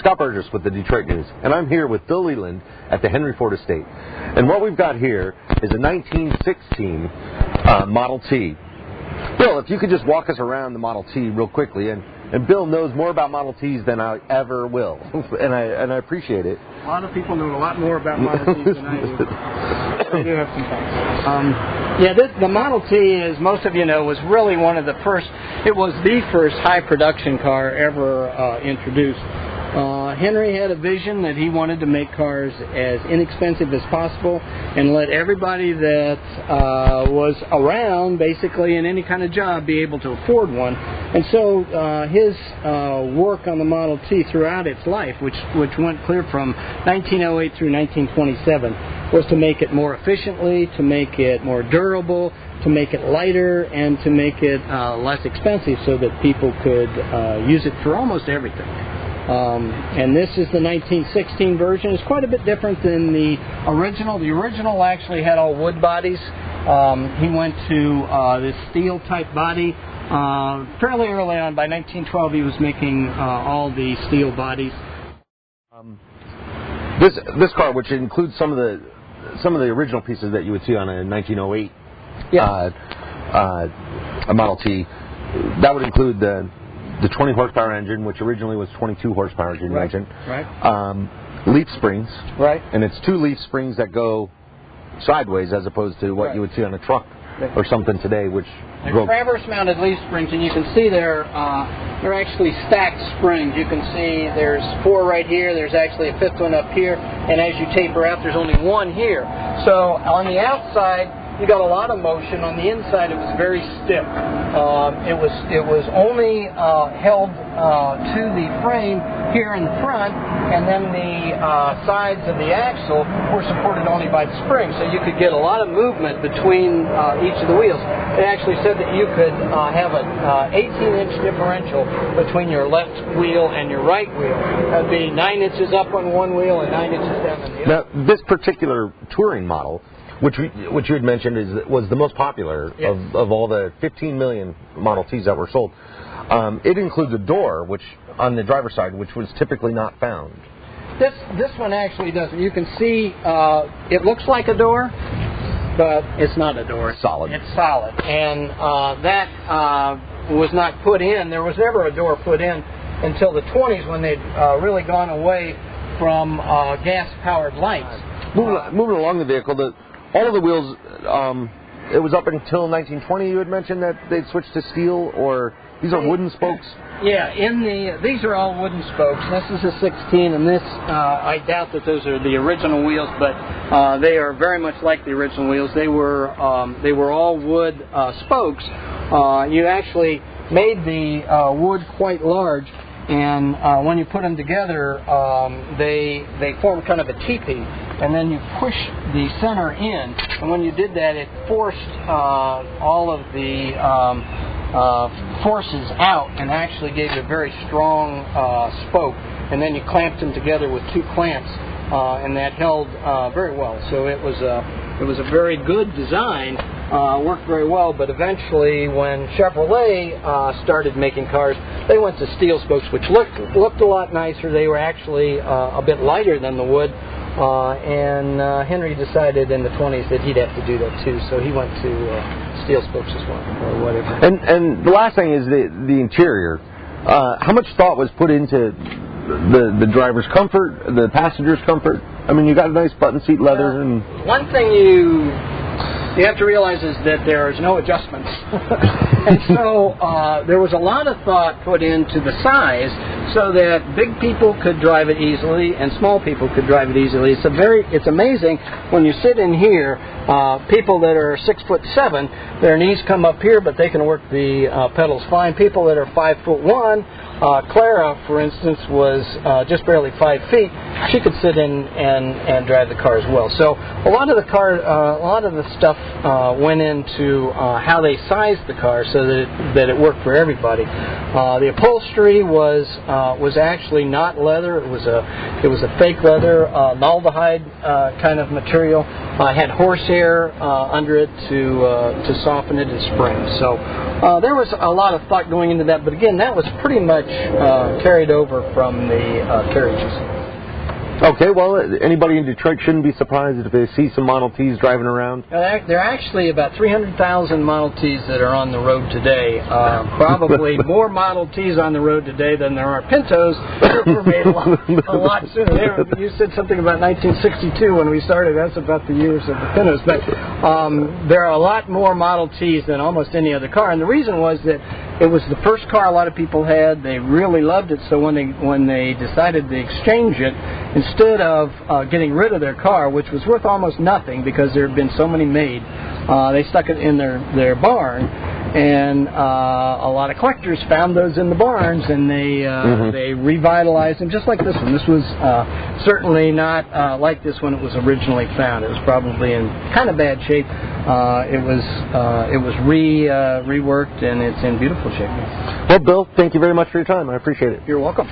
Scott Burgess with the Detroit News, and I'm here with Bill Leland at the Henry Ford Estate. And what we've got here is a 1916 Model T. Bill, if you could just walk us around the Model T real quickly, and Bill knows more about Model Ts than I ever will, and I appreciate it. A lot of people know a lot more about Model Ts than I do. I do have some facts. The Model T, as most of you know, was really one of the first, it was the first high production car ever introduced. Henry had a vision that he wanted to make cars as inexpensive as possible and let everybody that was around, basically in any kind of job, be able to afford one. And so his work on the Model T throughout its life, which went clear from 1908 through 1927, was to make it more efficiently, to make it more durable, to make it lighter, and to make it less expensive so that people could use it for almost everything. And this is the 1916 version. It's quite a bit different than the original. The original actually had all wood bodies. He went to this steel type body. Fairly early on, by 1912, he was making all the steel bodies. This car, which includes some of the original pieces that you would see on a 1908 a Model T, that would include the 20 horsepower engine, which originally was 22 horsepower engine. Right. Leaf springs. Right. And it's two leaf springs that go sideways as opposed to what you would see on a truck or something today, which they're traverse-mounted leaf springs, and you can see they're actually stacked springs. You can see there's 4 right here. There's actually a 5th one up here, and as you taper out, there's only 1 here. So on the outside, you got a lot of motion. On the inside, it was very stiff. It was only held to the frame here in the front, and then the sides of the axle were supported only by the spring, so you could get a lot of movement between each of the wheels. They actually said that you could have an 18-inch differential between your left wheel and your right wheel. That would be 9 inches up on one wheel and 9 inches down on the other. Now, this particular touring model, which you had mentioned was the most popular of all the 15 million Model Ts that were sold. It includes a door, which on the driver's side, which was typically not found. This one actually doesn't. You can see it looks like a door, but it's not a door. It's solid. It's solid, and that was not put in. There was never a door put in until the 20s, when they'd really gone away from gas-powered lights. Moving along the vehicle, all of the wheels, it was up until 1920, you had mentioned that they'd switched to steel, or these are wooden spokes? Yeah, these are all wooden spokes. This is a 16, and this, I doubt that those are the original wheels, but they are very much like the original wheels. They were all wood spokes. You actually made the wood quite large, and when you put them together, they form kind of a teepee. And then you push the center in, and when you did that, it forced all of the forces out and actually gave it a very strong spoke. And then you clamped them together with 2 clamps, and that held very well. So it was a very good design, worked very well. But eventually, when Chevrolet started making cars, they went to steel spokes, which looked a lot nicer. They were actually a bit lighter than the wood. And Henry decided in the 20s that he'd have to do that too, so he went to steel spokes as well, or whatever. And the last thing is the interior. How much thought was put into the driver's comfort, the passenger's comfort? I mean, you got a nice button seat leather. And one thing you have to realize is that there's no adjustments. And so there was a lot of thought put into the size so that big people could drive it easily and small people could drive it easily. It's amazing when you sit in here, people that are 6'7", their knees come up here, but they can work the pedals fine. People that are 5'1", Clara, for instance, was just barely 5 feet. She could sit in and drive the car as well. So a lot of the stuff went into how they sized the car so that it worked for everybody. The upholstery was actually not leather. It was a fake leather, naldehyde kind of material. Had horsehair under it to soften it and spring. So there was a lot of thought going into that. But again, that was pretty much carried over from the carriages. Okay, well, anybody in Detroit shouldn't be surprised if they see some Model Ts driving around. There are actually about 300,000 Model Ts that are on the road today. Probably more Model Ts on the road today than there are Pintos, which were made a lot sooner. You said something about 1962 when we started. That's about the years of the Pintos. But there are a lot more Model Ts than almost any other car. And the reason was that it was the first car a lot of people had. They really loved it. So when they decided to exchange it, instead of getting rid of their car, which was worth almost nothing because there had been so many made, they stuck it in their barn, and a lot of collectors found those in the barns, and they revitalized them, just like this one. This was certainly not like this when it was originally found. It was probably in kind of bad shape. It was reworked, and it's in beautiful shape. Well, Bill, thank you very much for your time. I appreciate it. You're welcome.